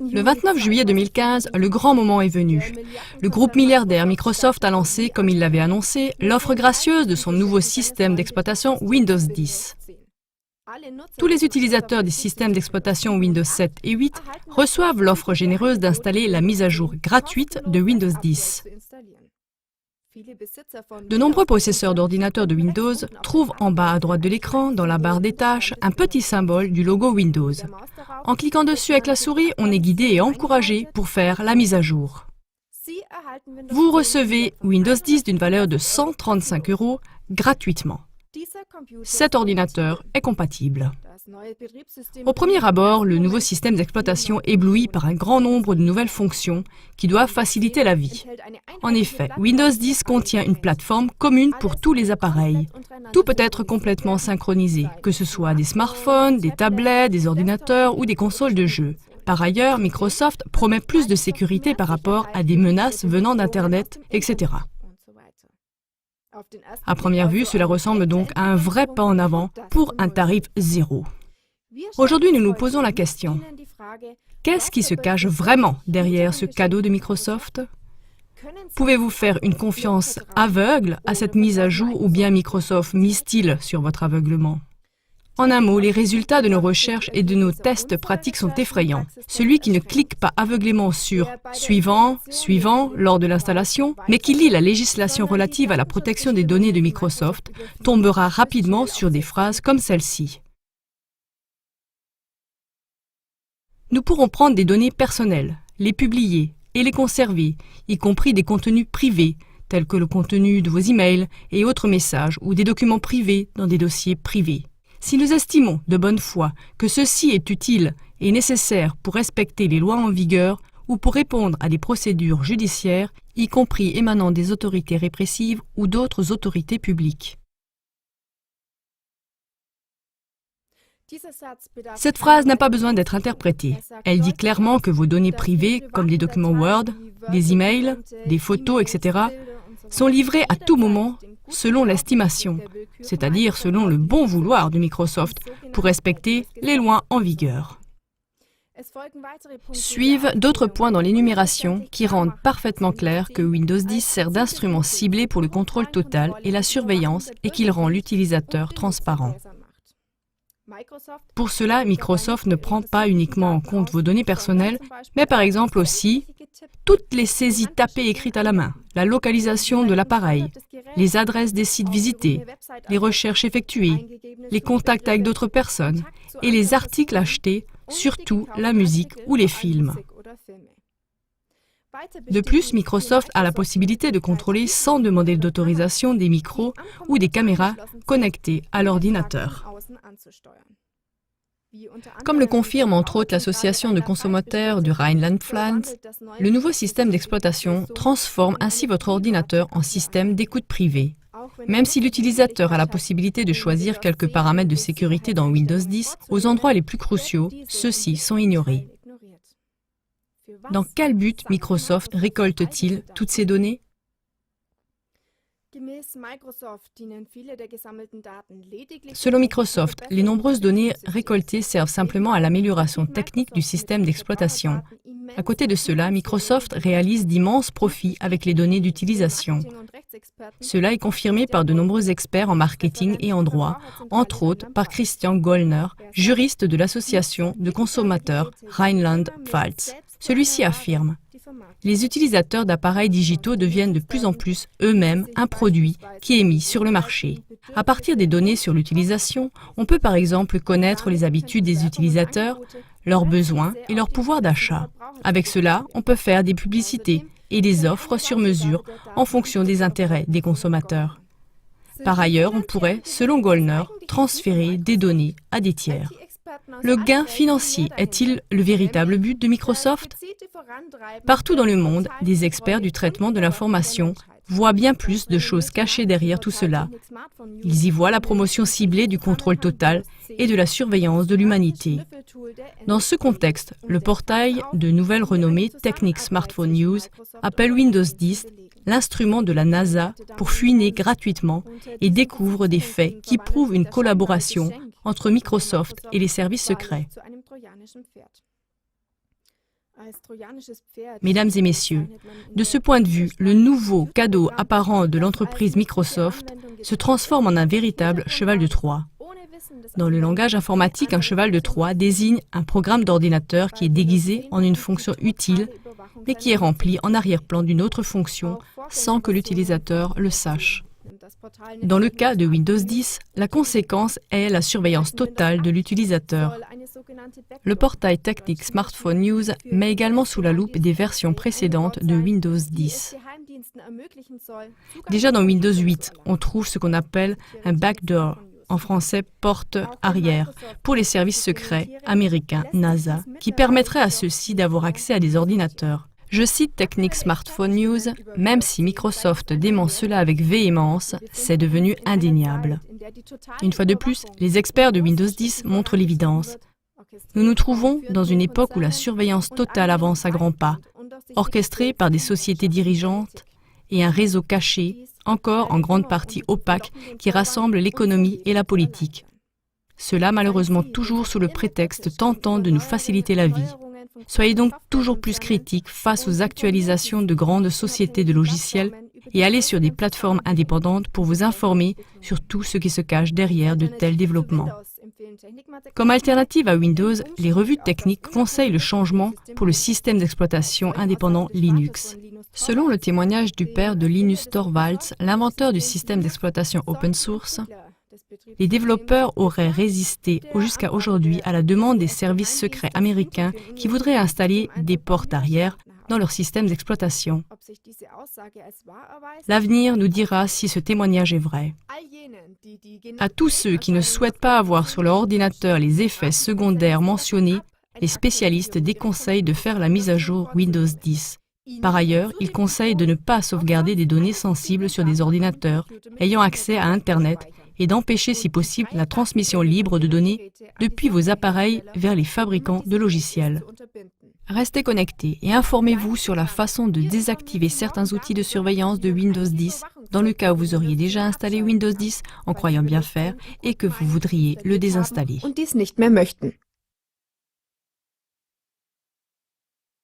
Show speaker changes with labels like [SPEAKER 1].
[SPEAKER 1] Le 29 juillet 2015, le grand moment est venu. Le groupe milliardaire Microsoft a lancé, comme il l'avait annoncé, l'offre gracieuse de son nouveau système d'exploitation Windows 10. Tous les utilisateurs des systèmes d'exploitation Windows 7 et 8 reçoivent l'offre généreuse d'installer la mise à jour gratuite de Windows 10. De nombreux possesseurs d'ordinateurs de Windows trouvent en bas à droite de l'écran, dans la barre des tâches, un petit symbole du logo Windows. En cliquant dessus avec la souris, on est guidé et encouragé pour faire la mise à jour. Vous recevez Windows 10 d'une valeur de 135 € gratuitement. Cet ordinateur est compatible. Au premier abord, le nouveau système d'exploitation éblouit par un grand nombre de nouvelles fonctions qui doivent faciliter la vie. En effet, Windows 10 contient une plateforme commune pour tous les appareils. Tout peut être complètement synchronisé, que ce soit des smartphones, des tablettes, des ordinateurs ou des consoles de jeux. Par ailleurs, Microsoft promet plus de sécurité par rapport à des menaces venant d'Internet, etc. À première vue, cela ressemble donc à un vrai pas en avant pour un tarif zéro. Aujourd'hui, nous nous posons la question, qu'est-ce qui se cache vraiment derrière ce cadeau de Microsoft? Pouvez-vous faire une confiance aveugle à cette mise à jour ou bien Microsoft mise-t-il sur votre aveuglement? En un mot, les résultats de nos recherches et de nos tests pratiques sont effrayants. Celui qui ne clique pas aveuglément sur « Suivant »,« Suivant » lors de l'installation, mais qui lit la législation relative à la protection des données de Microsoft, tombera rapidement sur des phrases comme celle-ci. Nous pourrons prendre des données personnelles, les publier et les conserver, y compris des contenus privés, tels que le contenu de vos emails et autres messages ou des documents privés dans des dossiers privés. Si nous estimons de bonne foi que ceci est utile et nécessaire pour respecter les lois en vigueur ou pour répondre à des procédures judiciaires, y compris émanant des autorités répressives ou d'autres autorités publiques. Cette phrase n'a pas besoin d'être interprétée. Elle dit clairement que vos données privées, comme des documents Word, des emails, des photos, etc., sont livrées à tout moment selon l'estimation, c'est-à-dire selon le bon vouloir de Microsoft pour respecter les lois en vigueur. Suivent d'autres points dans l'énumération qui rendent parfaitement clair que Windows 10 sert d'instrument ciblé pour le contrôle total et la surveillance et qu'il rend l'utilisateur transparent. Pour cela, Microsoft ne prend pas uniquement en compte vos données personnelles, mais par exemple aussi toutes les saisies tapées écrites à la main, la localisation de l'appareil, les adresses des sites visités, les recherches effectuées, les contacts avec d'autres personnes et les articles achetés, surtout la musique ou les films. De plus, Microsoft a la possibilité de contrôler sans demander d'autorisation des micros ou des caméras connectés à l'ordinateur. Comme le confirme entre autres l'association de consommateurs du Rhineland-Pfalz, le nouveau système d'exploitation transforme ainsi votre ordinateur en système d'écoute privée. Même si l'utilisateur a la possibilité de choisir quelques paramètres de sécurité dans Windows 10, aux endroits les plus cruciaux, ceux-ci sont ignorés. Dans quel but Microsoft récolte-t-il toutes ces données? Selon Microsoft, les nombreuses données récoltées servent simplement à l'amélioration technique du système d'exploitation. À côté de cela, Microsoft réalise d'immenses profits avec les données d'utilisation. Cela est confirmé par de nombreux experts en marketing et en droit, entre autres par Christian Gollner, juriste de l'association de consommateurs Rhineland-Pfalz. Celui-ci affirme: les utilisateurs d'appareils digitaux deviennent de plus en plus eux-mêmes un produit qui est mis sur le marché. À partir des données sur l'utilisation, on peut par exemple connaître les habitudes des utilisateurs, leurs besoins et leur pouvoir d'achat. Avec cela, on peut faire des publicités et des offres sur mesure en fonction des intérêts des consommateurs. Par ailleurs, on pourrait, selon Gollner, transférer des données à des tiers. Le gain financier est-il le véritable but de Microsoft? Partout dans le monde, des experts du traitement de l'information voient bien plus de choses cachées derrière tout cela. Ils y voient la promotion ciblée du contrôle total et de la surveillance de l'humanité. Dans ce contexte, le portail de nouvelle renommée Technic Smartphone News appelle Windows 10 l'instrument de la NASA pour fouiner gratuitement et découvre des faits qui prouvent une collaboration entre Microsoft et les services secrets. Mesdames et messieurs, de ce point de vue, le nouveau cadeau apparent de l'entreprise Microsoft se transforme en un véritable cheval de Troie. Dans le langage informatique, un cheval de Troie désigne un programme d'ordinateur qui est déguisé en une fonction utile, mais qui est rempli en arrière-plan d'une autre fonction sans que l'utilisateur le sache. Dans le cas de Windows 10, la conséquence est la surveillance totale de l'utilisateur. Le portail technique Smartphone News met également sous la loupe des versions précédentes de Windows 10. Déjà dans Windows 8, on trouve ce qu'on appelle un backdoor, en français porte arrière, pour les services secrets américains NASA, qui permettrait à ceux-ci d'avoir accès à des ordinateurs. Je cite Technique Smartphone News, même si Microsoft dément cela avec véhémence, c'est devenu indéniable. Une fois de plus, les experts de Windows 10 montrent l'évidence. Nous nous trouvons dans une époque où la surveillance totale avance à grands pas, orchestrée par des sociétés dirigeantes et un réseau caché, encore en grande partie opaque, qui rassemble l'économie et la politique. Cela malheureusement toujours sous le prétexte tentant de nous faciliter la vie. Soyez donc toujours plus critiques face aux actualisations de grandes sociétés de logiciels et allez sur des plateformes indépendantes pour vous informer sur tout ce qui se cache derrière de tels développements. Comme alternative à Windows, les revues techniques conseillent le changement pour le système d'exploitation indépendant Linux. Selon le témoignage du père de Linus Torvalds, l'inventeur du système d'exploitation open source, les développeurs auraient résisté jusqu'à aujourd'hui à la demande des services secrets américains qui voudraient installer des portes arrière dans leur système d'exploitation. L'avenir nous dira si ce témoignage est vrai. À tous ceux qui ne souhaitent pas avoir sur leur ordinateur les effets secondaires mentionnés, les spécialistes déconseillent de faire la mise à jour Windows 10. Par ailleurs, ils conseillent de ne pas sauvegarder des données sensibles sur des ordinateurs ayant accès à Internet et d'empêcher si possible la transmission libre de données depuis vos appareils vers les fabricants de logiciels. Restez connectés et informez-vous sur la façon de désactiver certains outils de surveillance de Windows 10 dans le cas où vous auriez déjà installé Windows 10 en croyant bien faire et que vous voudriez le désinstaller.